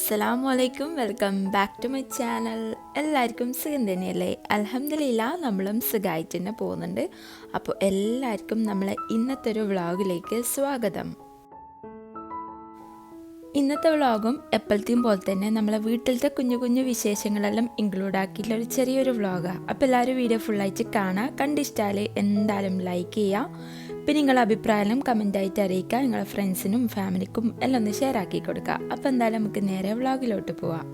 അസ്സലാമു അലൈക്കും, welcome back to my channel. എല്ലാവർക്കും സുഖം തന്നെയല്ലേ? അൽഹംദുലില്ലാ, നമ്മളും സുഖമായിട്ട് തന്നെ പോകുന്നുണ്ട്. അപ്പോൾ എല്ലാവർക്കും നമ്മളെ ഇന്നത്തെ ഒരു വ്ളോഗിലേക്ക് സ്വാഗതം. ഇന്നത്തെ വ്ളോഗും എപ്പോഴത്തെയും പോലെ തന്നെ നമ്മളെ വീട്ടിലത്തെ കുഞ്ഞു കുഞ്ഞു വിശേഷങ്ങളെല്ലാം ഇൻക്ലൂഡ് ആക്കിയിട്ടുള്ള ഒരു ചെറിയൊരു വ്ളോഗാണ്. അപ്പോൾ എല്ലാവരും വീഡിയോ ഫുള്ളായിട്ട് കാണാം. കണ്ടിഷ്ടാൽ എന്തായാലും ലൈക്ക് ചെയ്യുക. പിന്നെ നിങ്ങളുടെ അഭിപ്രായം കമൻ്റായിട്ട് അറിയിക്കുക. നിങ്ങളുടെ ഫ്രണ്ട്സിനും ഫാമിലിക്കും എല്ലാം ഒന്ന് ഷെയർ ആക്കി കൊടുക്കുക. അപ്പോൾ എന്തായാലും നമുക്ക് നേരെ വ്ളോഗിലോട്ട് പോവാം.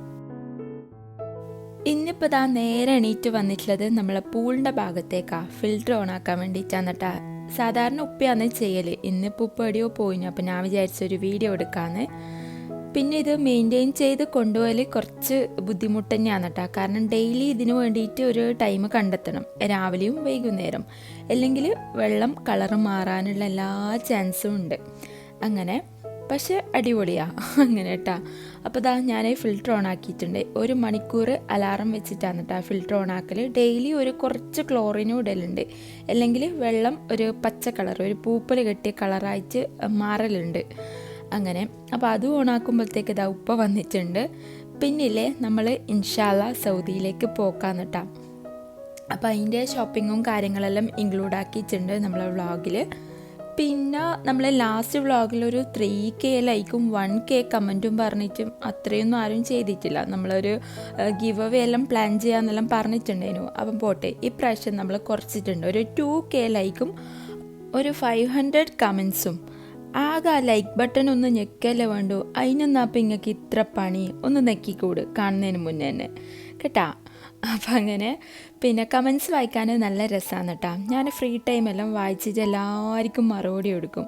ഇന്നിപ്പോൾ നേരെ എണീറ്റ് വന്നിട്ടുള്ളത് നമ്മളെ പൂളിൻ്റെ ഭാഗത്തേക്കാണ്. ഫിൽറ്റർ ഓൺ ആക്കാൻ വേണ്ടിയിട്ടാണ് കേട്ടോ. സാധാരണ ഉപ്പയാണ് ചെയ്യൽ. ഇന്നിപ്പോൾ ഉപ്പ എവിടെയോ പോയിന്. അപ്പോൾ ഞാൻ വിചാരിച്ചൊരു വീഡിയോ എടുക്കാമെന്ന്. പിന്നെ ഇത് മെയിൻറ്റെയിൻ ചെയ്ത് കൊണ്ടുപോയാൽ കുറച്ച് ബുദ്ധിമുട്ട് തന്നെയാണ് കേട്ടോ. കാരണം ഡെയിലി ഇതിന് വേണ്ടിയിട്ട് ഒരു ടൈം കണ്ടെത്തണം, രാവിലെയും വൈകുന്നേരം. അല്ലെങ്കിൽ വെള്ളം കളറ് മാറാനുള്ള എല്ലാ ചാൻസും ഉണ്ട്. അങ്ങനെ പക്ഷെ അടിപൊളിയാണ് അങ്ങനെ കേട്ടോ. അപ്പോൾ ഞാൻ ഫിൽറ്റർ ഓൺ ആക്കിയിട്ടുണ്ട്. 1 മണിക്കൂർ അലാറം വെച്ചിട്ടാണ് കേട്ടോ ഫിൽറ്റർ ഓൺ ആക്കൽ. ഡെയിലി ഒരു കുറച്ച് ക്ലോറിനും ഇടലുണ്ട്. അല്ലെങ്കിൽ വെള്ളം ഒരു പച്ച കളർ, ഒരു പൂപ്പൽ കെട്ടിയ കളറായിട്ട് മാറലുണ്ട്. അങ്ങനെ അപ്പോൾ അത് ഓണാക്കുമ്പോഴത്തേക്ക് ഉപ്പ വന്നിട്ടുണ്ട്. പിന്നില്ലേ നമ്മൾ ഇൻഷാല്ല സൗദിയിലേക്ക് പോക്കാന്ന് കേട്ടോ. അപ്പോൾ അതിൻ്റെ ഷോപ്പിങ്ങും കാര്യങ്ങളെല്ലാം ഇൻക്ലൂഡ് ആക്കിയിട്ടുണ്ട് നമ്മളെ വ്ളോഗിൽ. പിന്നെ നമ്മൾ ലാസ്റ്റ് വ്ളോഗിൽ ഒരു 3K ലൈക്കും 1K കമൻറ്റും പറഞ്ഞിട്ടും അത്രയൊന്നും ആരും ചെയ്തിട്ടില്ല. നമ്മളൊരു ഗിവ് അവേ എല്ലാം പ്ലാൻ ചെയ്യാമെന്നെല്ലാം പറഞ്ഞിട്ടുണ്ടായിരുന്നു. അപ്പം പോട്ടെ, ഇപ്രാവശ്യം നമ്മൾ കുറച്ചിട്ടുണ്ട്. ഒരു 2K ലൈക്കും ഒരു 500 കമൻസും. ആകെ ആ ലൈക്ക് ബട്ടൺ ഒന്ന് ഞെക്കല്ലേ വേണ്ടു. അതിനൊന്നും അപ്പം ഇങ്ങൾക്ക് ഇത്ര പണി ഒന്ന് നെക്കിക്കൂട് കാണുന്നതിന് മുന്നേ തന്നെ കേട്ടാ. അപ്പം അങ്ങനെ പിന്നെ കമൻസ് വായിക്കാൻ നല്ല രസമാണ് കേട്ടോ. ഞാൻ ഫ്രീ ടൈമെല്ലാം വായിച്ചിട്ട് എല്ലാവർക്കും മറുപടി കൊടുക്കും.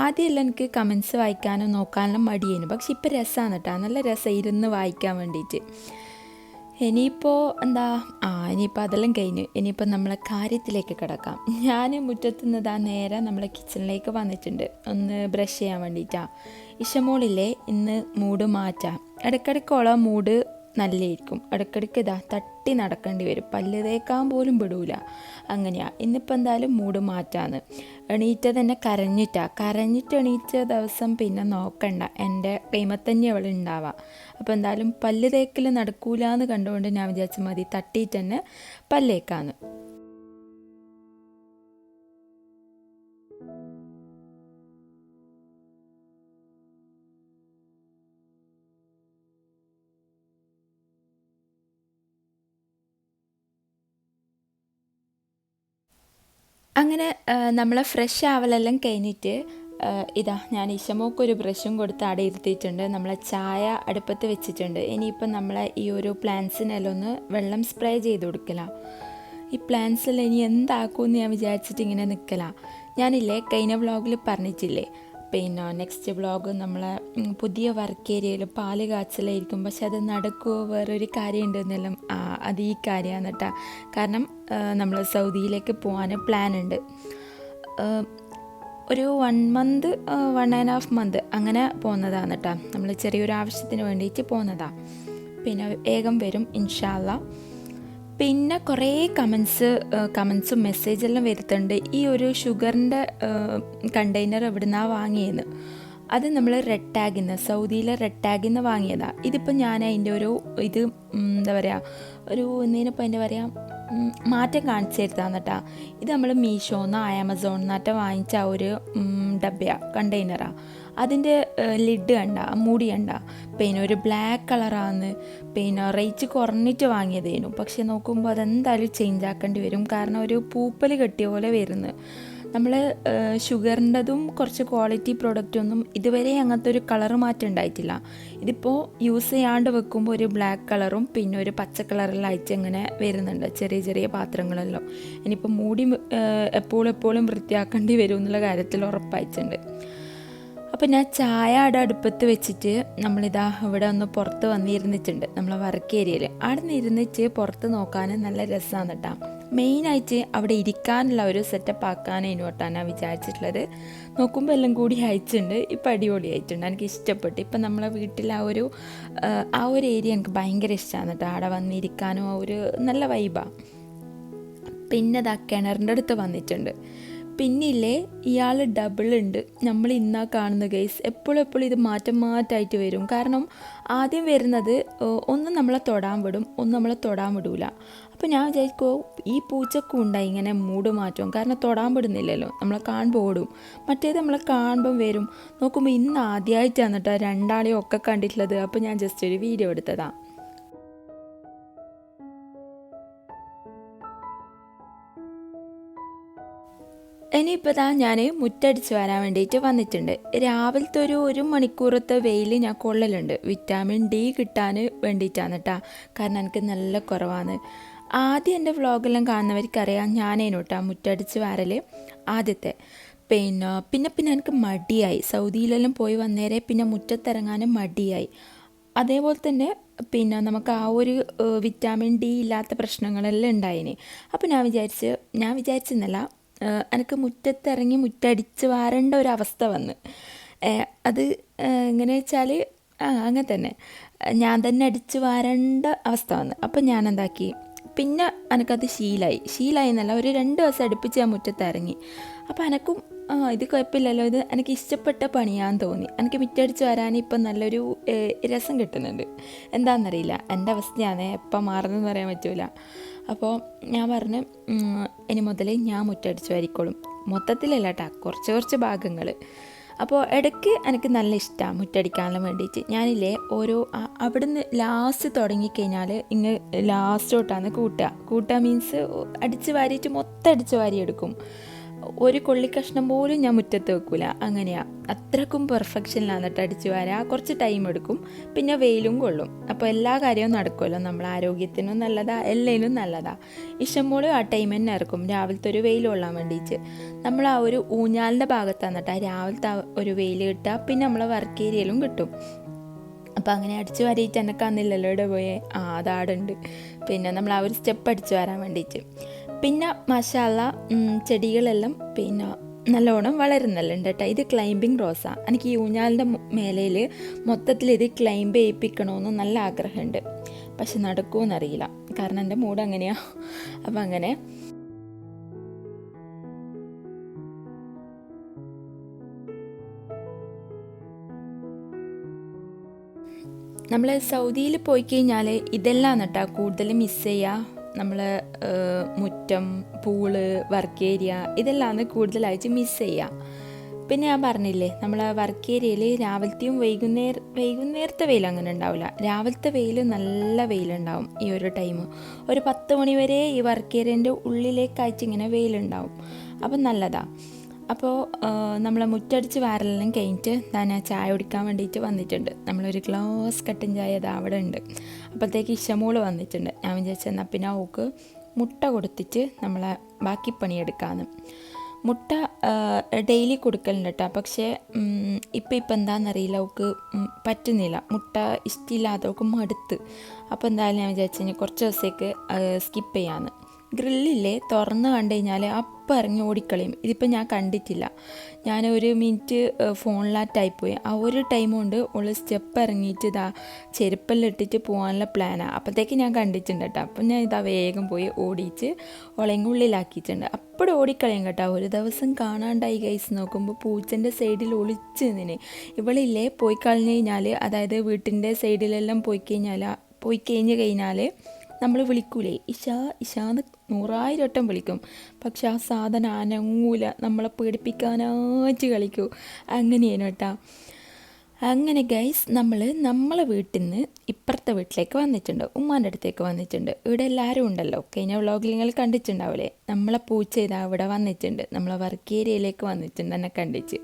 ആദ്യമെല്ലാം എനിക്ക് കമൻസ് വായിക്കാനും നോക്കാനെല്ലാം മടിയേനു. പക്ഷെ ഇപ്പം രസമാണ് കേട്ടോ, നല്ല രസം ഇരുന്ന് വായിക്കാൻ വേണ്ടിയിട്ട്. ഇനിയിപ്പോൾ ഇനിയിപ്പോൾ അതെല്ലാം കഴിഞ്ഞു. ഇനിയിപ്പോൾ നമ്മളെ കാര്യത്തിലേക്ക് കിടക്കാം. ഞാൻ മുറ്റത്തു നിന്ന് നേരെ നമ്മളെ കിച്ചണിലേക്ക് വന്നിട്ടുണ്ട്, ഒന്ന് ബ്രഷ് ചെയ്യാൻ വേണ്ടിയിട്ടാണ്. ഇഷമോളില്ലേ ഇന്ന് മൂഡ് മാറ്റാം. ഇടയ്ക്കിടയ്ക്കോളം മൂഡ് നല്ലതായിരിക്കും, ഇടയ്ക്കിടയ്ക്ക് തട്ടി നടക്കേണ്ടി വരും, പല്ല് തേക്കാൻ പോലും പെടൂല. അങ്ങനെയാണ്. ഇന്നിപ്പോൾ എന്തായാലും മൂഡ് മാറ്റാന്ന്. എണീറ്റ തന്നെ കരഞ്ഞിട്ട് എണീറ്റ ദിവസം പിന്നെ നോക്കണ്ട, എൻ്റെ കൈമത്തന്നെ അവൾ ഉണ്ടാവാം. അപ്പോൾ എന്തായാലും പല്ല് തേക്കൽ നടക്കൂലെന്ന് കണ്ടുകൊണ്ട് ഞാൻ വിചാരിച്ച മതി തട്ടിയിട്ട് തന്നെ പല്ലേക്കാന്ന്. അങ്ങനെ നമ്മളെ ഫ്രഷ് ആവലെല്ലാം കഴിഞ്ഞിട്ട് ഞാൻ ഇഷമോക്കൊരു ബ്രഷും കൊടുത്ത് അവിടെ ഇരുത്തിയിട്ടുണ്ട്. നമ്മളെ ചായ അടുപ്പത്ത് വെച്ചിട്ടുണ്ട്. ഇനിയിപ്പം നമ്മളെ ഈ ഒരു പ്ലാന്റ്സിനെല്ലാം ഒന്ന് വെള്ളം സ്പ്രേ ചെയ്ത് കൊടുക്കലാണ്. ഈ പ്ലാന്റ്സെല്ലാം ഇനി എന്താക്കുമെന്ന് ഞാൻ വിചാരിച്ചിട്ട് ഇങ്ങനെ നിൽക്കലാണ്. ഞാനില്ലേ കഴിഞ്ഞ വ്ളോഗിൽ പറഞ്ഞിട്ടില്ലേ, പിന്നെ നെക്സ്റ്റ് വ്ളോഗ് നമ്മളെ പുതിയ വർക്ക് ഏരിയയിൽ പാല് കാച്ചലായിരിക്കും. പക്ഷെ അത് നടക്കുമോ, വേറൊരു കാര്യം ഉണ്ടെന്നെല്ലാം. അത് ഈ കാര്യമാണ് കേട്ടോ. കാരണം നമ്മൾ സൗദിയിലേക്ക് പോകാൻ പ്ലാൻ ഉണ്ട്. ഒരു 1 മന്ത് 1.5 മന്ത് അങ്ങനെ പോകുന്നതാണ് കേട്ടോ. നമ്മൾ ചെറിയൊരു ആവശ്യത്തിന് വേണ്ടിയിട്ട് പോകുന്നതാണ്. പിന്നെ വേഗം വരും ഇൻഷാ അല്ലാ. പിന്നെ കുറേ കമൻസും മെസ്സേജെല്ലാം വരുത്തുന്നുണ്ട്. ഈ ഒരു ഷുഗറിൻ്റെ കണ്ടെയ്നർ എവിടുന്നാണ് വാങ്ങിയെന്ന്. അത് നമ്മൾ റെഡ് ടാഗിന്ന്, സൗദിയിലെ റെഡ് ടാഗിന്ന് വാങ്ങിയതാണ്. ഇതിപ്പോൾ ഞാൻ അതിൻ്റെ ഇത് എന്താ പറയുക, ഒരു എന്തിനിപ്പോൾ അതിൻ്റെ പറയുക മാറ്റം കാണിച്ചു തരുത്താന്ന് കേട്ടോ. ഇത് നമ്മൾ മീഷോന്നോ ആമസോണിന്നോ വാങ്ങിച്ച ഒരു ഡബ്ബയാണ്, കണ്ടെയ്നറാണ്. അതിൻ്റെ ലിഡ് കണ്ട, മൂടി കണ്ട, പിന്നെ ഒരു ബ്ലാക്ക് കളറാണ്. പിന്നെ റേറ്റ് കുറഞ്ഞിട്ട് വാങ്ങിയതേനു. പക്ഷെ നോക്കുമ്പോൾ അതെന്തായാലും ചേഞ്ച് ആക്കേണ്ടി വരും. കാരണം ഒരു പൂപ്പൽ കെട്ടിയ പോലെ വരുന്നു. നമ്മൾ ഷുഗറിൻ്റെതും കുറച്ച് ക്വാളിറ്റി പ്രൊഡക്റ്റൊന്നും ഇതുവരെ അങ്ങനത്തെ ഒരു കളർ മാറ്റം ഉണ്ടായിട്ടില്ല. ഇതിപ്പോൾ യൂസ് ചെയ്യാണ്ട് വെക്കുമ്പോൾ ഒരു ബ്ലാക്ക് കളറും പിന്നെ ഒരു പച്ച കളറെല്ലാം അയച്ച് ഇങ്ങനെ വരുന്നുണ്ട്, ചെറിയ ചെറിയ പാത്രങ്ങളെല്ലാം. ഇനിയിപ്പോൾ മൂടി എപ്പോഴും വൃത്തിയാക്കേണ്ടി വരും എന്നുള്ള കാര്യത്തിൽ ഉറപ്പായിട്ടുണ്ട്. അപ്പോൾ ഞാൻ ചായ അടുപ്പത്ത് വെച്ചിട്ട് നമ്മളിതാ ഇവിടെ ഒന്ന് പുറത്ത് വന്നിരുന്നിട്ടുണ്ട്, നമ്മളെ വർക്ക് ഏരിയയിൽ. അവിടെ നിന്ന് ഇരുന്നിട്ട് പുറത്ത് നോക്കാൻ നല്ല രസമാണ് കേട്ടോ. മെയിനായിട്ട് അവിടെ ഇരിക്കാനുള്ള ഒരു സെറ്റപ്പ് ആക്കാനേനു കേട്ടോ ഞാൻ വിചാരിച്ചിട്ടുള്ളത്. നോക്കുമ്പോൾ എല്ലാം കൂടി അയച്ചിട്ടുണ്ട്. ഇപ്പം അടിപൊളിയായിട്ടുണ്ട്, എനിക്ക് ഇഷ്ടപ്പെട്ടു. ഇപ്പം നമ്മളെ വീട്ടിൽ ആ ഒരു ഏരിയ എനിക്ക് ഭയങ്കര ഇഷ്ടമാണ് കേട്ടോ. അവിടെ വന്നിരിക്കാനും ആ ഒരു നല്ല വൈബാണ്. പിന്നെ കിണറിൻ്റെ അടുത്ത് വന്നിട്ടുണ്ട്. പിന്നില്ലേ ഇയാൾ ഡബിൾ ഉണ്ട്. നമ്മൾ ഇന്നാ കാണുന്ന ഗൈസ് എപ്പോഴും ഇത് മാറ്റമായിട്ട് വരും. കാരണം ആദ്യം വരുന്നത് ഒന്നും നമ്മളെ തൊടാൻ വിടും, ഒന്നും നമ്മളെ തൊടാൻ വിടൂല. അപ്പോൾ ഞാൻ വിചാരിക്കുമോ ഈ പൂച്ചക്കും ഉണ്ടായി ഇങ്ങനെ മൂഡ് മാറ്റവും. കാരണം തൊടാൻ വിടുന്നില്ലല്ലോ, നമ്മളെ കാണുമ്പോൾ ഓടും. മറ്റേത് നമ്മളെ കാണുമ്പം വരും. നോക്കുമ്പോൾ ഇന്ന് ആദ്യമായിട്ടാണ് കേട്ടോ രണ്ടാളെയും ഒക്കെ കണ്ടിട്ടുള്ളത്. അപ്പോൾ ഞാൻ ജസ്റ്റ് ഒരു വീഡിയോ എടുത്തതാണ്. ഇനിയിപ്പോൾ ഞാൻ മുറ്റടിച്ച് വരാൻ വേണ്ടിയിട്ട് വന്നിട്ടുണ്ട്. രാവിലത്തെ ഒരു മണിക്കൂറത്തെ വെയിൽ ഞാൻ കൊള്ളലുണ്ട്. വിറ്റാമിൻ ഡി കിട്ടാൻ വേണ്ടിയിട്ടാണ് കേട്ടോ. കാരണം എനിക്ക് നല്ല കുറവാണ്. ആദ്യം എൻ്റെ വ്ളോഗെല്ലാം കാണുന്നവർക്കറിയാം ഞാനേനു കേട്ടോ മുറ്റടിച്ച് വരൽ ആദ്യത്തെ. പിന്നെ എനിക്ക് മടിയായി. സൗദിയിലെല്ലാം പോയി വന്നേരെ പിന്നെ മുറ്റത്തിറങ്ങാനും മടിയായി. അതേപോലെ തന്നെ നമുക്ക് ആ ഒരു വിറ്റാമിൻ ഡി ഇല്ലാത്ത പ്രശ്നങ്ങളെല്ലാം ഉണ്ടായിന്. അപ്പോൾ ഞാൻ വിചാരിച്ചെന്നല്ല, എനിക്ക് മുറ്റത്തിറങ്ങി മുറ്റടിച്ച് വാരേണ്ട ഒരവസ്ഥ വന്ന്. അത് എങ്ങനെ വെച്ചാൽ അങ്ങനെ തന്നെ ഞാൻ തന്നെ അടിച്ച് വാരേണ്ട അവസ്ഥ വന്ന്. അപ്പം ഞാൻ എന്താക്കി, പിന്നെ എനിക്കത് ശീലമായി എന്നല്ല, ഒരു 2 ദിവസം അടുപ്പിച്ച് ഞാൻ മുറ്റത്തിറങ്ങി. അപ്പോൾ എനിക്കും ഇത് കുഴപ്പമില്ലല്ലോ, ഇത് എനിക്ക് ഇഷ്ടപ്പെട്ട പണിയാന്ന് തോന്നി. എനിക്ക് മുറ്റടിച്ച് വരാൻ ഇപ്പം നല്ലൊരു രസം കിട്ടുന്നുണ്ട്. എന്താണെന്നറിയില്ല, എൻ്റെ അവസ്ഥയാണ്, എപ്പം മാറുന്നതെന്ന് പറയാൻ പറ്റില്ല. അപ്പോൾ ഞാൻ പറഞ്ഞു ഇനി മുതൽ ഞാൻ മുറ്റടിച്ച് വരിക്കോളും. മൊത്തത്തിലല്ല കേട്ടോ, കുറച്ച് ഭാഗങ്ങൾ. അപ്പോൾ ഇടയ്ക്ക് എനിക്ക് നല്ല ഇഷ്ടമാണ് മുറ്റടിക്കാനും വേണ്ടിയിട്ട്. ഞാനില്ലേ അവിടുന്ന് ലാസ്റ്റ് തുടങ്ങിക്കഴിഞ്ഞാൽ ഇങ്ങ് ലാസ്റ്റോട്ടാണ് കൂട്ടുക മീൻസ് മൊത്തം അടിച്ച് വാരി എടുക്കും. ഒരു കൊള്ളിക്കഷ്ണം പോലും ഞാൻ മുറ്റത്ത് വെക്കൂല. അങ്ങനെയാണ്, അത്രക്കും പെർഫെക്ഷനിലാണ് കേട്ടോ അടിച്ചു വാരാ. കുറച്ച് ടൈം എടുക്കും, പിന്നെ വെയിലും കൊള്ളും. അപ്പോൾ എല്ലാ കാര്യവും നടക്കുമല്ലോ, നമ്മളെ ആരോഗ്യത്തിനും നല്ലതാ, എല്ലാത്തിനും നല്ലതാ. ഇഷ്ടംപോലെ ആ ടൈം തന്നെ ഇറക്കും രാവിലത്തെ ഒരു വെയിൽ കൊള്ളാൻ വേണ്ടിയിട്ട്. നമ്മൾ ആ ഒരു ഊഞ്ഞാലിൻ്റെ ഭാഗത്താണ് കേട്ടോ രാവിലത്തെ ഒരു വെയിൽ കിട്ടുക. പിന്നെ നമ്മളെ വർക്ക് ഏരിയയിലും കിട്ടും. അപ്പോൾ അങ്ങനെ അടിച്ചു വാരിയിട്ട് എന്നെ കാന്നില്ലല്ലോ ഇവിടെ പോയേ, അതാടുണ്ട്. പിന്നെ നമ്മൾ ആ ഒരു സ്റ്റെപ്പ് അടിച്ചു വരാൻ വേണ്ടിയിട്ട്. പിന്നെ മാഷാഅല്ലാ ചെടികളെല്ലാം നല്ലോണം വളരുന്നല്ലുണ്ട് കേട്ടോ. ഇത് ക്ലൈംബിങ് റോസാണ്. എനിക്ക് ഈ ഊഞ്ഞാലിൻ്റെ മേലയിൽ മൊത്തത്തിൽ ഇത് ക്ലൈംബ് ചെയ്യിപ്പിക്കണമെന്ന് നല്ല ആഗ്രഹമുണ്ട്. പക്ഷെ നടക്കുമെന്നറിയില്ല, കാരണം എൻ്റെ മൂഡ് അങ്ങനെയാണ്. അപ്പം അങ്ങനെ നമ്മൾ സൗദിയിൽ പോയി കഴിഞ്ഞാൽ ഇതെല്ലാം കേട്ടോ കൂടുതൽ മിസ് ചെയ്യുക. നമ്മൾ മുറ്റം, പൂള്, വർക്ക് ഏരിയ ഇതെല്ലാം കൂടുതലായിട്ട് മിസ് ചെയ്യുക. പിന്നെ ഞാൻ പറഞ്ഞില്ലേ, നമ്മളെ വർക്ക് ഏരിയയിൽ രാവിലത്തെയും വൈകുന്നേരത്തെ വെയിൽ അങ്ങനെ ഉണ്ടാവില്ല. രാവിലത്തെ വെയിൽ നല്ല വെയിലുണ്ടാവും. ഈ ഒരു ടൈം ഒരു 10 മണി വരെ ഈ വർക്ക് ഏരിയൻ്റെ ഉള്ളിലേക്കായിട്ട് ഇങ്ങനെ വെയിലുണ്ടാവും. അപ്പം നല്ലതാണ്. അപ്പോൾ നമ്മളെ മുറ്റടിച്ച് വാരലെല്ലാം കഴിഞ്ഞിട്ട് ഞാൻ ചായ കുടിക്കാൻ വേണ്ടിയിട്ട് വന്നിട്ടുണ്ട്. നമ്മളൊരു ഗ്ലാസ് കട്ടൻ ചായ അത് അവിടെ ഉണ്ട്. അപ്പോഴത്തേക്ക് ഇഷമോള് വന്നിട്ടുണ്ട്. ഞാൻ വിചാരിച്ചെന്നാൽ പിന്നെ അവൾക്ക് മുട്ട കൊടുത്തിട്ട് നമ്മളെ ബാക്കി പണിയെടുക്കാമെന്ന്. മുട്ട ഡെയിലി കൊടുക്കലുണ്ട് കേട്ടോ. പക്ഷേ ഇപ്പം എന്താണെന്നറിയില്ല, അവൾക്ക് പറ്റുന്നില്ല. മുട്ട ഇഷ്ടമില്ലാതെ അവൾക്ക് മടുത്ത്. അപ്പോൾ എന്തായാലും ഞാൻ വിചാരിച്ചു കുറച്ച് ദിവസത്തേക്ക് സ്കിപ്പ് ചെയ്യാമെന്ന്. ഗ്രില്ലില്ലേ തുറന്ന് കണ്ടു കഴിഞ്ഞാൽ അപ്പം ഇറങ്ങി ഓടിക്കളയും. ഇതിപ്പോൾ ഞാൻ കണ്ടിട്ടില്ല. ഞാൻ ഒരു മിനിറ്റ് ഫോണിലാറ്റായിപ്പോയി. ആ ഒരു ടൈം കൊണ്ട് ഉള്ള സ്റ്റെപ്പ് ഇറങ്ങിയിട്ട് ചെരുപ്പെല്ലാം ഇട്ടിട്ട് പോകാനുള്ള പ്ലാനാണ്. അപ്പോഴത്തേക്ക് ഞാൻ കണ്ടിട്ടുണ്ട് കേട്ടോ. അപ്പം ഞാൻ വേഗം പോയി ഓടിച്ച് ഒളയും ഉള്ളിലാക്കിയിട്ടുണ്ട്. അപ്പോഴും ഓടിക്കളയും കേട്ടോ. ഒരു ദിവസം കാണാണ്ടായി ഗൈസ്. നോക്കുമ്പോൾ പൂച്ചൻ്റെ സൈഡിൽ ഒളിച്ച് നിന്നിന്. ഇവളില്ലേ പോയി കളഞ്ഞു കഴിഞ്ഞാൽ, അതായത് വീട്ടിൻ്റെ സൈഡിലെല്ലാം പോയി കഴിഞ്ഞ് കഴിഞ്ഞാൽ നമ്മൾ വിളിക്കൂലേ ഇഷാന്ന് 100,000 വട്ടം വിളിക്കും. പക്ഷെ ആ സാധനം അനങ്ങൂല, നമ്മളെ പേടിപ്പിക്കാനായിട്ട് കളിക്കൂ. അങ്ങനെയാണ് കേട്ടോ. അങ്ങനെ ഗൈസ് നമ്മളെ വീട്ടിൽ നിന്ന് ഇപ്പുറത്തെ വീട്ടിലേക്ക് വന്നിട്ടുണ്ട്, ഉമ്മാൻ്റെ അടുത്തേക്ക് വന്നിട്ടുണ്ട്. ഇവിടെ എല്ലാവരും ഉണ്ടല്ലോ, കഴിഞ്ഞ വ്ളോഗിൽ നിങ്ങൾ കണ്ടിട്ടുണ്ടാവില്ലേ. നമ്മളെ പൂച്ച ഇതാ ഇവിടെ വന്നിട്ടുണ്ട്, നമ്മളെ വർക്ക് ഏരിയയിലേക്ക് വന്നിട്ടുണ്ട് എന്നെ കണ്ടിച്ച്.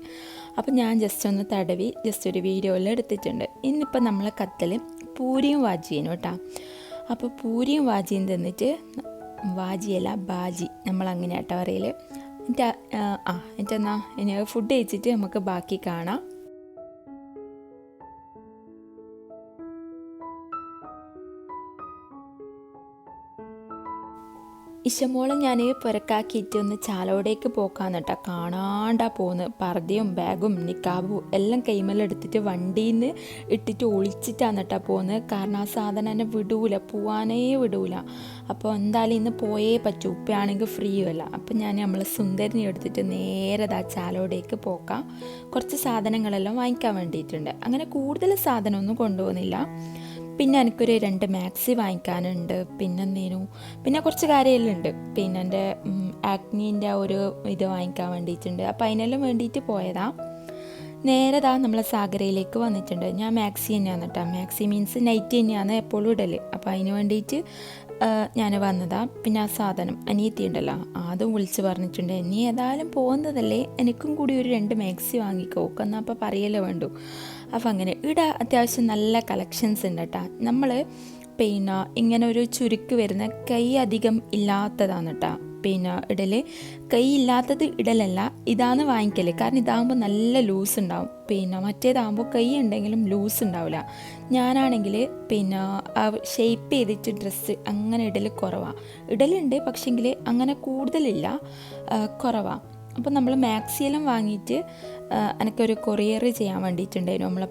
അപ്പം ഞാൻ ജസ്റ്റ് ഒന്ന് തടവി ജസ്റ്റ് ഒരു വീഡിയോയിൽ എടുത്തിട്ടുണ്ട്. ഇന്നിപ്പോൾ നമ്മളെ കത്തൽ പൂരിയും വാജിയേനും കേട്ടോ. അപ്പോൾ പൂരിയും വാജിയും തന്നിട്ട്, വാജിയല്ല ബാജി, നമ്മളങ്ങനെ കേട്ടോ പറയൽ. എന്നിട്ടെന്നാ ഇനി ഫുഡ് കഴിച്ചിട്ട് നമുക്ക് ബാക്കി കാണാം. ഇഷമോളെ ഞാൻ പുരക്കാക്കിയിട്ട് ഒന്ന് ചാലോടേക്ക് പോക്കാന്ന് കേട്ടോ. കാണാണ്ടാ പോന്ന് പർദ്ദയും ബാഗും നിക്കാബും എല്ലാം കൈമലെടുത്തിട്ട് വണ്ടിയിൽ നിന്ന് ഇട്ടിട്ട് ഒളിച്ചിട്ടാണ് കേട്ടോ പോകുന്നത്. കാരണം ആ സാധനം എന്നെ വിടൂല, പോവാനേ വിടൂല. അപ്പോൾ എന്തായാലും ഇന്ന് പോയേ പറ്റൂ, ഉപ്പയാണെങ്കിൽ ഫ്രീയും അല്ല. അപ്പം ഞാൻ നമ്മളെ സുന്ദരിനെ എടുത്തിട്ട് നേരെ ആ ചാലോടേക്ക് പോക്കാം. കുറച്ച് സാധനങ്ങളെല്ലാം വാങ്ങിക്കാൻ വേണ്ടിയിട്ടുണ്ട്. അങ്ങനെ കൂടുതൽ സാധനമൊന്നും കൊണ്ടുപോകുന്നില്ല. പിന്നെ എനിക്കൊരു 2 മാക്സി വാങ്ങിക്കാനുണ്ട്. പിന്നെ കുറച്ച് കാര്യമെല്ലാം ഉണ്ട്. പിന്നെ എൻ്റെ ആക്നീൻ്റെ ഒരു ഇത് വാങ്ങിക്കാൻ വേണ്ടിയിട്ടുണ്ട്. അപ്പോൾ അതിനെല്ലാം വേണ്ടിയിട്ട് പോയതാണ്. നേരെ നമ്മളെ സാഗരയിലേക്ക് വന്നിട്ടുണ്ട്. ഞാൻ മാക്സി തന്നെയാണ് കേട്ടോ. മാക്സി മീൻസ് നൈറ്റ് തന്നെയാണ് എപ്പോഴും ഇടൽ. അപ്പോൾ അതിന് വേണ്ടിയിട്ട് ഞാൻ വന്നതാണ്. പിന്നെ ആ സാധനം അനിയത്തി ഉണ്ടല്ലോ, അതും വിളിച്ച് പറഞ്ഞിട്ടുണ്ട്, നീ ഏതായാലും പോകുന്നതല്ലേ, എനിക്കും കൂടി ഒരു 2 മാക്സി വാങ്ങിക്കോ എന്നാൽ അപ്പോൾ പറയല്ലേ വേണ്ടു. അപ്പോൾ അങ്ങനെ ഇവിടെ അത്യാവശ്യം നല്ല കളക്ഷൻസ് ഉണ്ട് കേട്ടോ. നമ്മൾ പിന്നെ ഇങ്ങനെ ഒരു ചുരുക്ക് വരുന്ന കൈ അധികം ഇല്ലാത്തതാണ് കേട്ടോ. പിന്നെ ഇടൽ കൈ ഇല്ലാത്തത് ഇടലല്ല, ഇതാണ് വാങ്ങിക്കൽ. കാരണം ഇതാകുമ്പോൾ നല്ല ലൂസ് ഉണ്ടാവും. പിന്നെ മറ്റേതാകുമ്പോൾ കൈ ഉണ്ടെങ്കിലും ലൂസ് ഉണ്ടാവില്ല. ഞാനാണെങ്കിൽ പിന്നെ ഷേപ്പ് ചെയ്തിട്ട് ഡ്രസ്സ് അങ്ങനെ ഇടൽ കുറവാണ്. ഇടലുണ്ട് പക്ഷെങ്കിൽ അങ്ങനെ കൂടുതലില്ല, കുറവാണ്. അപ്പോൾ നമ്മൾ മാക്സിയെല്ലാം വാങ്ങിയിട്ട് എനിക്കൊരു കൊറിയർ ചെയ്യാൻ വേണ്ടിയിട്ടുണ്ടായിരുന്നു. നമ്മളെ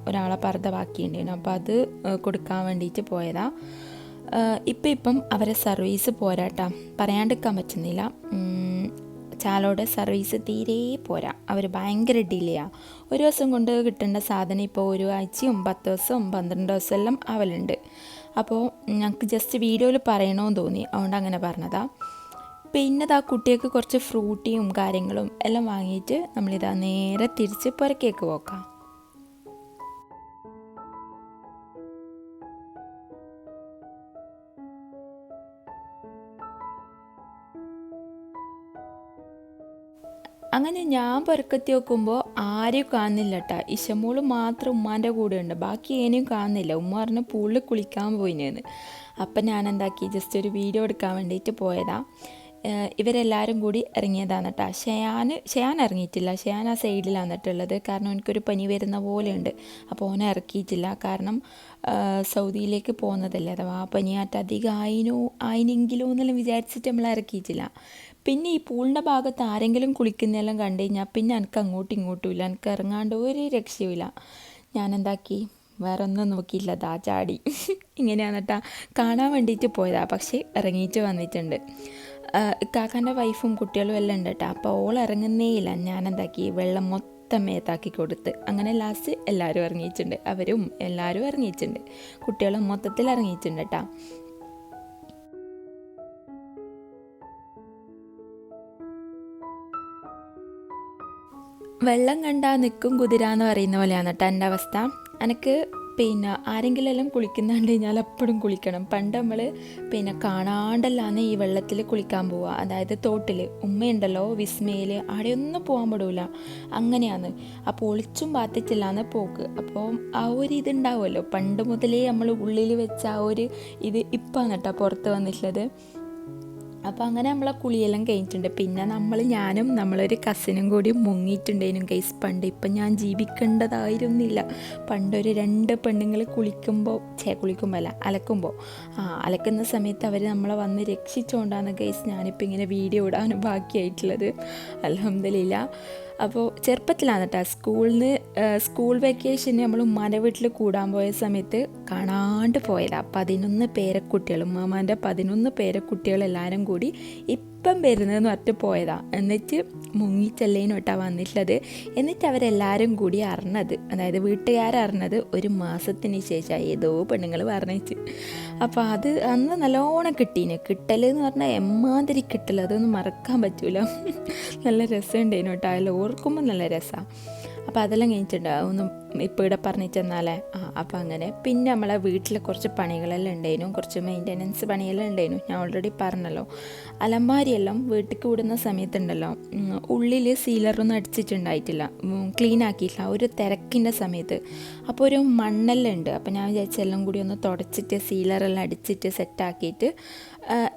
ഒരാളെ പർദ്ദ ബാക്കിയുണ്ടായിരുന്നു. അപ്പോൾ അത് കൊടുക്കാൻ വേണ്ടിയിട്ട് പോയതാണ്. ഇപ്പം അവരെ സർവീസ് പോരാട്ടാ, പറയാണ്ടിരിക്കാൻ പറ്റുന്നില്ല. ചാലോടെ സർവീസ് തീരെ പോരാ, അവർ ഭയങ്കര ഡിലേയാണ്. ഒരു ദിവസം കൊണ്ട് കിട്ടേണ്ട സാധനം ഇപ്പോൾ 1 ആഴ്ചയും 10 ദിവസവും 12 ദിവസം എല്ലാം ആവലുണ്ട്. അപ്പോൾ ഞങ്ങൾക്ക് ജസ്റ്റ് വീഡിയോയിൽ പറയണമെന്ന് തോന്നി, അതുകൊണ്ട് അങ്ങനെ പറഞ്ഞതാണ്. പിന്നെ കുട്ടികൾക്ക് കുറച്ച് ഫ്രൂട്ടിയും കാര്യങ്ങളും എല്ലാം വാങ്ങിയിട്ട് നമ്മളിതാ നേരെ തിരിച്ച് പുരക്കേക്ക് പോക്കാം. അങ്ങനെ ഞാൻ പുരക്കത്തി നോക്കുമ്പോൾ ആരെയും കാണുന്നില്ല കേട്ടോ. ഇഷമോള് മാത്രം ഉമ്മാൻ്റെ കൂടെ ഉണ്ട്, ബാക്കി ഏനെയും കാണുന്നില്ല. ഉമ്മ പറഞ്ഞ് പൂളിൽ കുളിക്കാൻ പോയിനെന്ന്. അപ്പം ഞാൻ എന്താക്കി, ജസ്റ്റ് ഒരു വീഡിയോ എടുക്കാൻ വേണ്ടിയിട്ട് പോയതാണ്. ഇവരെല്ലാവരും കൂടി ഇറങ്ങിയതാണ് കേട്ടോ. ഷയാൻ ഇറങ്ങിയിട്ടില്ല. ഷയാൻ ആ സൈഡിലാണ് എന്നിട്ടുള്ളത്. കാരണം എനിക്കൊരു പനി വരുന്ന പോലെയുണ്ട്. അപ്പോൾ ഓനെ ഇറക്കിയിട്ടില്ല. കാരണം സൗദിയിലേക്ക് പോകുന്നതല്ലേ, അഥവാ ആ പനിയായിട്ട് അധികം ആയിനെങ്കിലോ എന്നെല്ലാം വിചാരിച്ചിട്ട് നമ്മൾ ഇറക്കിയിട്ടില്ല. പിന്നെ ഈ പൂളിൻ്റെ ഭാഗത്ത് ആരെങ്കിലും കുളിക്കുന്നതെല്ലാം കണ്ടു കഴിഞ്ഞാൽ പിന്നെ എനിക്ക് അങ്ങോട്ടും ഇങ്ങോട്ടും ഇല്ല, എനിക്ക് ഇറങ്ങാണ്ട് ഒരു രക്ഷയുമില്ല. ഞാൻ എന്താക്കി, വേറെ ഒന്നും നോക്കിയില്ല, ചാടി. ഇങ്ങനെയാണ് കേട്ടോ. കാണാൻ വേണ്ടിയിട്ട് പോയതാണ്, പക്ഷേ ഇറങ്ങിയിട്ട് വന്നിട്ടുണ്ട്. ഇക്കാക്കാൻ്റെ വൈഫും കുട്ടികളും എല്ലാം ഉണ്ട് കേട്ടോ. അപ്പോൾ ഓൾ ഇറങ്ങുന്നേ ഇല്ല. ഞാൻ എന്താക്കി, വെള്ളം മൊത്തം മേത്താക്കി കൊടുത്ത്. അങ്ങനെ ലാസ്റ്റ് എല്ലാവരും ഇറങ്ങിയിട്ടുണ്ട്. അവരും എല്ലാവരും ഇറങ്ങിയിട്ടുണ്ട്. കുട്ടികളും മൊത്തത്തിൽ ഇറങ്ങിയിട്ടുണ്ട് കേട്ടോ. വെള്ളം കണ്ടാൽ നിൽക്കും കുതിര എന്ന് പറയുന്ന പോലെയാണ് കേട്ടോ എൻ്റെ അവസ്ഥ. എനിക്ക് പിന്നെ ആരെങ്കിലും എല്ലാം കുളിക്കുന്നുണ്ട് കഴിഞ്ഞാൽ എപ്പോഴും കുളിക്കണം. പണ്ട് നമ്മൾ പിന്നെ കാണാണ്ടല്ലാന്ന് ഈ വെള്ളത്തിൽ കുളിക്കാൻ പോവുക, അതായത് തോട്ടിൽ. ഉമ്മയുണ്ടല്ലോ വിസ്മയിൽ, അവിടെയൊന്നും പോകാൻ പെടില്ല, അങ്ങനെയാണ്. അപ്പോൾ ഒളിച്ചും പാത്തിട്ടില്ലാന്ന് പോക്ക്. അപ്പോൾ ആ ഒരു ഇതുണ്ടാവുമല്ലോ, പണ്ട് മുതലേ നമ്മൾ ഉള്ളിൽ വെച്ച ആ ഒരു ഇത് ഇപ്പാണ് കേട്ടോ പുറത്ത് വന്നിട്ടുള്ളത്. അപ്പോൾ അങ്ങനെ നമ്മളെ കുളിയെല്ലാം കഴിഞ്ഞിട്ടുണ്ട്. പിന്നെ ഞാനും നമ്മളൊരു കസിനും കൂടി മുങ്ങിയിട്ടുണ്ടേനും ഗൈസ് പണ്ട്. ഇപ്പം ഞാൻ ജീവിക്കേണ്ടതായിരുന്നില്ല. പണ്ടൊരു 2 പെണ്ണുങ്ങൾ അലക്കുമ്പോൾ അലക്കുന്ന സമയത്ത് അവർ നമ്മളെ വന്ന് രക്ഷിച്ചുകൊണ്ടാണ് ഗൈസ് ഞാനിപ്പോൾ ഇങ്ങനെ വീഡിയോ ഇടാനും ബാക്കിയായിട്ടുള്ളത്. അൽഹംദുലില്ലാ. അപ്പോൾ ചെറുപ്പത്തിലാണ് കേട്ടോ. സ്കൂൾ വെക്കേഷന് നമ്മൾ ഉമ്മാൻ്റെ വീട്ടിൽ കൂടാൻ പോയ സമയത്ത് കാണാണ്ട് പോയതാണ്. 11 പേരക്കുട്ടികൾ, ഉമ്മാമാൻ്റെ 11 പേരക്കുട്ടികൾ എല്ലാവരും കൂടി ഇപ്പം വരുന്നതെന്ന് പറഞ്ഞിട്ട് പോയതാണ്. എന്നിട്ട് മുങ്ങിച്ചല്ലേനും കേട്ടോ വന്നിട്ടുള്ളത്. എന്നിട്ട് അവരെല്ലാവരും കൂടി അറിഞ്ഞത്, അതായത് വീട്ടുകാരറിഞ്ഞത് 1 മാസത്തിന് ശേഷം ഏതോ പെണ്ണുങ്ങൾ പറഞ്ഞിട്ട്. അപ്പോൾ അത് അന്ന് നല്ലോണം കിട്ടൽ എന്ന് പറഞ്ഞാൽ എമ്മാതിരി കിട്ടൽ, അതൊന്നും മറക്കാൻ പറ്റൂല. നല്ല രസമുണ്ടേനു കേട്ടോ, അതിൽ ഓർക്കുമ്പോൾ നല്ല രസമാണ്. അപ്പോൾ അതെല്ലാം കഴിഞ്ഞിട്ടുണ്ട്. ഒന്നും ഇപ്പോൾ ഇവിടെ പറഞ്ഞിട്ടെന്നാലേ അപ്പോൾ അങ്ങനെ. പിന്നെ നമ്മളെ വീട്ടിൽ കുറച്ച് പണികളെല്ലാം ഉണ്ടായിരുന്നു, കുറച്ച് മെയിൻ്റനൻസ് പണിയെല്ലാം ഉണ്ടായിരുന്നു. ഞാൻ ഓൾറെഡി പറഞ്ഞല്ലോ. അലമാരിയെല്ലാം വീട്ടിലേക്ക് വിടുന്ന സമയത്തുണ്ടല്ലോ, ഉള്ളിൽ സീലറൊന്നും അടിച്ചിട്ടുണ്ടായിട്ടില്ല, ക്ലീൻ ആക്കിയിട്ടില്ല, ഒരു തിരക്കിൻ്റെ സമയത്ത്. അപ്പോൾ ഒരു മണ്ണെല്ലാം ഉണ്ട്. അപ്പോൾ ഞാൻ വിചാരിച്ചെല്ലാം കൂടി ഒന്ന് തുടച്ചിട്ട് സീലറെല്ലാം അടിച്ചിട്ട് സെറ്റാക്കിയിട്ട്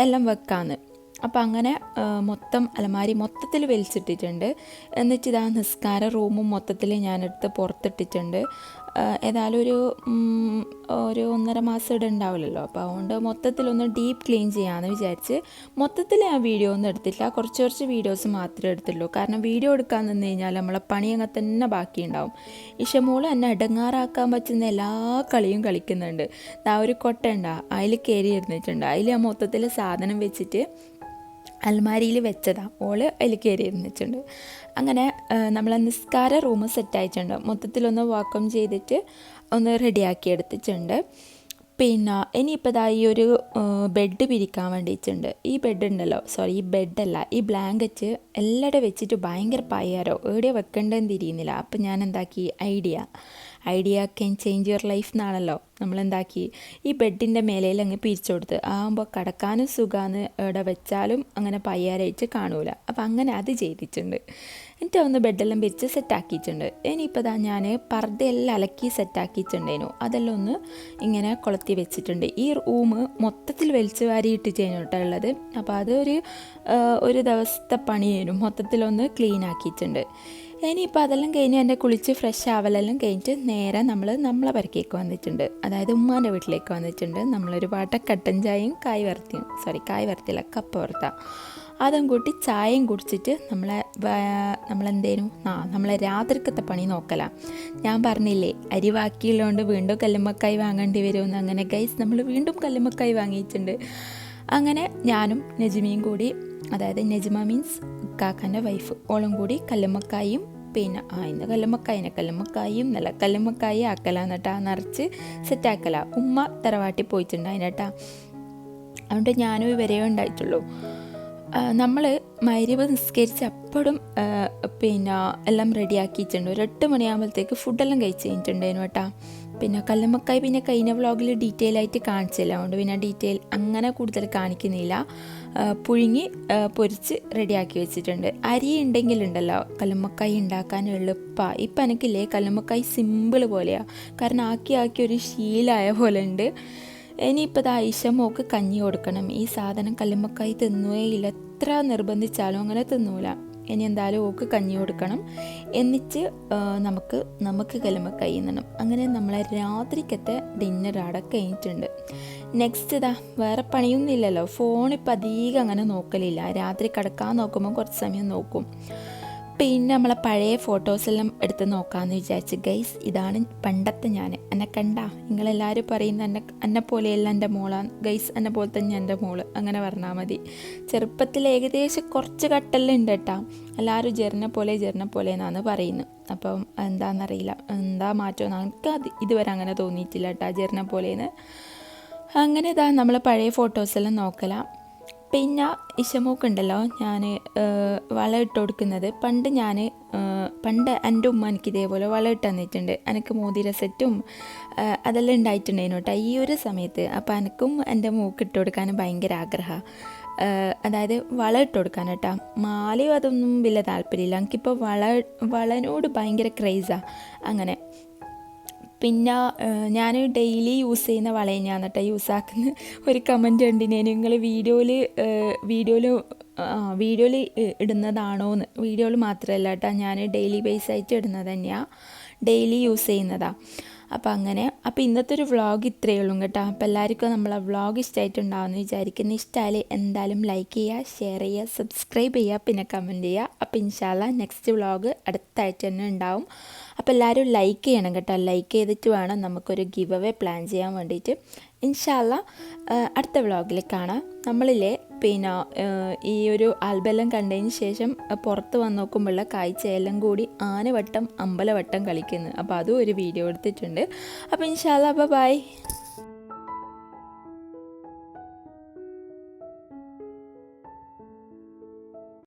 എല്ലാം വെക്കാമെന്ന്. അപ്പോൾ അങ്ങനെ മൊത്തം അലമാരി മൊത്തത്തിൽ വലിച്ചിട്ടിട്ടുണ്ട്. എന്നിട്ട് ഇതാ നിസ്കാര റൂമും മൊത്തത്തിൽ ഞാനെടുത്ത് പുറത്തിട്ടിട്ടുണ്ട്. ഏതായാലും ഒരു 1.5 മാസം ഇവിടെ ഉണ്ടാവില്ലല്ലോ, അപ്പോൾ അതുകൊണ്ട് മൊത്തത്തിലൊന്ന് ഡീപ്പ് ക്ലീൻ ചെയ്യാമെന്ന് വിചാരിച്ച് മൊത്തത്തിൽ ഞാൻ വീഡിയോ ഒന്നും എടുത്തില്ല, കുറച്ച് വീഡിയോസ് മാത്രമേ എടുത്തുള്ളൂ. കാരണം വീഡിയോ എടുക്കാൻ നിന്ന് കഴിഞ്ഞാൽ നമ്മളെ പണി അങ്ങനെ തന്നെ ബാക്കിയുണ്ടാവും. ഇഷമോൾ എന്നെ ഇടങ്ങാറാക്കാൻ പറ്റുന്ന എല്ലാ കളിയും കളിക്കുന്നുണ്ട്. ഒരു കൊട്ട ഉണ്ടാ, അതിൽ കയറി ഇരുന്നിട്ടുണ്ട്. അതിൽ ഞാൻ മൊത്തത്തിൽ സാധനം വെച്ചിട്ട് അൽമാരിയിൽ വെച്ചതാണ്. ഓള് അതിൽ കയറി ഇരുന്നിട്ടുണ്ട്. അങ്ങനെ നമ്മളെ നിസ്കാര റൂം സെറ്റായിട്ടുണ്ട്. മൊത്തത്തിലൊന്ന് വാക്വം ചെയ്തിട്ട് ഒന്ന് റെഡിയാക്കി എടുത്തിട്ടുണ്ട്. പിന്നെ ഇനിയിപ്പോൾ ഈ ഒരു ബെഡ് പിരിക്കാൻ വേണ്ടിയിട്ടുണ്ട്. ഈ ബെഡ് ഉണ്ടല്ലോ, ഈ ബെഡല്ല, ഈ ബ്ലാങ്കറ്റ് എല്ലായിടെ വെച്ചിട്ട് ഭയങ്കര പയ്യാരോ, എവിടെയോ വെക്കേണ്ടതെന്ന് തിരിയുന്നില്ല. അപ്പം ഞാൻ എന്താക്കി, idea can change your life എന്നാണല്ലോ, നമ്മളെന്താക്കി ഈ ബെഡിൻ്റെ മേലയിൽ അങ്ങ് പിരിച്ചു കൊടുത്ത് ആകുമ്പോൾ കിടക്കാനും സുഖമാണ്, എവിടെ വെച്ചാലും അങ്ങനെ പയ്യാരായിട്ട് കാണൂല. അപ്പം അങ്ങനെ അത് ചെയ്തിട്ടുണ്ട്. എന്നിട്ട് ഒന്ന് ബെഡെല്ലാം പിരിച്ച് സെറ്റാക്കിയിട്ടുണ്ട്. ഇനിയിപ്പോൾ ഞാൻ പർദ്ദയെല്ലാം അലക്കി സെറ്റാക്കിയിട്ടുണ്ടേനു, അതെല്ലാം ഒന്ന് ഇങ്ങനെ കൊളുത്തി വെച്ചിട്ടുണ്ട്. ഈ റൂം മൊത്തത്തിൽ വലിച്ചു വാരിയിട്ട് ചെയ്യുന്നുള്ളത്. അപ്പോൾ അതൊരു ദിവസത്തെ പണിയേനും മൊത്തത്തിലൊന്ന് ക്ലീൻ ആക്കിയിട്ടുണ്ട്. ഇനിയിപ്പോൾ അതെല്ലാം കഴിഞ്ഞ് എൻ്റെ കുളിച്ച് ഫ്രഷ് ആവലെല്ലാം കഴിഞ്ഞിട്ട് നേരെ നമ്മളെ പെരക്കേക്ക് വന്നിട്ടുണ്ട്. അതായത് ഉമ്മാൻ്റെ വീട്ടിലേക്ക് വന്നിട്ടുണ്ട്. നമ്മളൊരു കട്ടൻ ചായയും കായ് വറുത്തില്ല, കപ്പ വറുത്ത അതും കൂട്ടി ചായയും കുടിച്ചിട്ട് നമ്മളെ രാത്രിക്കത്തെ പണി നോക്കലാം. ഞാൻ പറഞ്ഞില്ലേ അരി ബാക്കിയുള്ളതുകൊണ്ട് വീണ്ടും കല്ലുമ്മക്കായ് വാങ്ങേണ്ടി വരുമെന്ന്. അങ്ങനെ ഗൈസ് നമ്മൾ വീണ്ടും കല്ലുമ്മക്കായ് വാങ്ങിയിട്ടുണ്ട്. അങ്ങനെ ഞാനും നജിമയും കൂടി, അതായത് നജിമ മീൻസ് കാക്കാൻ്റെ വൈഫ്, ഓളും കൂടി കല്ലുമ്മക്കായും പിന്നെ ഇന്ന് കല്ലുമ്മക്കായും നല്ല കല്ലുമ്മക്കായി ആക്കലാന്നിട്ടാ, നിറച്ച് സെറ്റാക്കല. ഉമ്മ തറവാട്ടി പോയിട്ടുണ്ട് അതിനേട്ടാ, അതുകൊണ്ട് ഞാനും ഇവരേ ഉണ്ടായിട്ടുള്ളൂ. നമ്മൾ മഗ്‌രിബ് നിസ്കരിച്ച് അപ്പോഴും പിന്നെ എല്ലാം റെഡിയാക്കിയിട്ടുണ്ട്. ഒരു 8 മണിയാകുമ്പോഴത്തേക്ക് ഫുഡെല്ലാം കഴിച്ച് കഴിഞ്ഞിട്ടുണ്ടായിരുന്നു കേട്ടോ. പിന്നെ കല്ലുമ്മക്കായി പിന്നെ കഴിഞ്ഞ വ്ളോഗിൽ ഡീറ്റെയിൽ ആയിട്ട് കാണിച്ചില്ല, അതുകൊണ്ട് പിന്നെ ഡീറ്റെയിൽ അങ്ങനെ കൂടുതൽ കാണിക്കുന്നില്ല. പുഴുങ്ങി പൊരിച്ച് റെഡിയാക്കി വെച്ചിട്ടുണ്ട്. അരി ഉണ്ടെങ്കിലുണ്ടല്ലോ കല്ലുമ്മക്കായി ഉണ്ടാക്കാൻ എളുപ്പമാണ്. ഇപ്പം എനിക്കില്ലേ കല്ലുമ്മക്കായി സിമ്പിൾ പോലെയാണ്, കാരണം ആക്കി ഒരു ശീലമായ പോലെ ഉണ്ട്. ഇനിയിപ്പോൾ ഇഷമോക്ക് കഞ്ഞി കൊടുക്കണം. ഈ സാധനം കല്ലുമ്മക്കായി തിന്നുകയില്ല, എത്ര നിർബന്ധിച്ചാലും അങ്ങനെ തിന്നൂല. ഇനി എന്തായാലും ഓക്ക് കഞ്ഞി കൊടുക്കണം. എന്നിട്ട് നമുക്ക് കല്ലുമ്മക്കായി തിന്നണം. അങ്ങനെ നമ്മളെ രാത്രിക്കത്തെ ഡിന്നർ അവിടെ കഴിഞ്ഞിട്ടുണ്ട്. നെക്സ്റ്റ് വേറെ പണിയൊന്നുമില്ലല്ലോ, ഫോണിപ്പോൾ അധികം അങ്ങനെ നോക്കലില്ല. രാത്രി കിടക്കാൻ നോക്കുമ്പോൾ കുറച്ച് സമയം നോക്കും. പിന്നെ നമ്മളെ പഴയ ഫോട്ടോസെല്ലാം എടുത്ത് നോക്കാമെന്ന് വിചാരിച്ച് ഗൈസ്. ഇതാണ് പണ്ടത്തെ ഞാൻ. എന്നെ കണ്ടാ നിങ്ങളെല്ലാവരും പറയുന്ന എന്നെ പോലെയല്ല എൻ്റെ മോളാണ് ഗൈസ്, എന്നെ പോലെ തന്നെ എൻ്റെ മോള്, അങ്ങനെ പറഞ്ഞാൽ മതി. ചെറുപ്പത്തിൽ ഏകദേശം കുറച്ച് കട്ടെല്ലാം ഉണ്ട് കേട്ടോ. എല്ലാവരും ജെറിനെ പോലെ എന്നാണ് പറയുന്നത്. അപ്പം എന്താണെന്നറിയില്ല, എന്താ മാറ്റം എനിക്ക് ഇതുവരെ അങ്ങനെ തോന്നിയിട്ടില്ല കേട്ടോ, ജെറിനെ പോലേന്ന്. അങ്ങനെ നമ്മൾ പഴയ ഫോട്ടോസെല്ലാം നോക്കലാം. പിന്നെ ഇഷമോക്കുണ്ടല്ലോ ഞാൻ വള ഇട്ട് കൊടുക്കുന്നത്. പണ്ട് എൻ്റെ ഉമ്മ എനിക്ക് ഇതേപോലെ വള ഇട്ട് തന്നിട്ടുണ്ട്. എനിക്ക് മോതിര സെറ്റും അതെല്ലാം ഉണ്ടായിട്ടുണ്ടായിരുന്നു കേട്ടോ ഈ ഒരു സമയത്ത്. അപ്പോൾ എനിക്കും എൻ്റെ മൂക്ക് ഇട്ട് കൊടുക്കാൻ ഭയങ്കര ആഗ്രഹമാണ്, അതായത് വള ഇട്ട് കൊടുക്കാൻ കേട്ടോ. മാലയും അതൊന്നും വലിയ താല്പര്യമില്ല, എനിക്കിപ്പോൾ വളനോട് ഭയങ്കര ക്രേസാണ്. അങ്ങനെ പിന്നെ ഞാൻ ഡെയിലി യൂസ് ചെയ്യുന്ന വള തന്നെയാണ് കേട്ടോ യൂസ് ആക്കുന്ന. ഒരു കമൻറ്റ് കണ്ടിന് നിങ്ങൾ വീഡിയോയിൽ ഇടുന്നതാണോയെന്ന്. വീഡിയോയിൽ മാത്രമല്ല കേട്ടോ, ഞാൻ ഡെയിലി ബേസ് ആയിട്ട് ഇടുന്നത് തന്നെയാണ്, ഡെയിലി യൂസ് ചെയ്യുന്നതാണ്. അപ്പോൾ ഇന്നത്തെ ഒരു വ്ളോഗ് ഇത്രയേ ഉള്ളൂ കേട്ടോ. അപ്പോൾ എല്ലാവർക്കും നമ്മളെ വ്ളോഗ് ഇഷ്ടമായിട്ടുണ്ടാവുമെന്ന് വിചാരിക്കുന്നു. ഇഷ്ടമായാൽ എന്തായാലും ലൈക്ക് ചെയ്യുക, ഷെയർ ചെയ്യുക, സബ്സ്ക്രൈബ് ചെയ്യുക, പിന്നെ കമൻറ്റ് ചെയ്യുക. അപ്പോൾ ഇൻഷാല്ലാ നെക്സ്റ്റ് വ്ളോഗ് അടുത്തായിട്ട് തന്നെ ഉണ്ടാവും. അപ്പോൾ എല്ലാവരും ലൈക്ക് ചെയ്യണം കേട്ടോ. ലൈക്ക് ചെയ്തിട്ട് വേണം നമുക്കൊരു ഗിവ് അവേ പ്ലാൻ ചെയ്യാൻ വേണ്ടിയിട്ട്. ഇൻഷാല്ലാ അടുത്ത വ്ളോഗിൽ കാണാം. നമ്മളിലെ പിന്നെ ഈ ഒരു ആൽബെല്ലാം കണ്ടതിന് ശേഷം പുറത്ത് വന്ന് നോക്കുമ്പോഴുള്ള കാഴ്ചയെല്ലാം കൂടി ആനവട്ടം അമ്പലവട്ടം കളിക്കുന്നു. അപ്പോൾ അതും ഒരു വീഡിയോ എടുത്തിട്ടുണ്ട്. അപ്പോൾ ഇൻഷാല്ലാ ബൈ.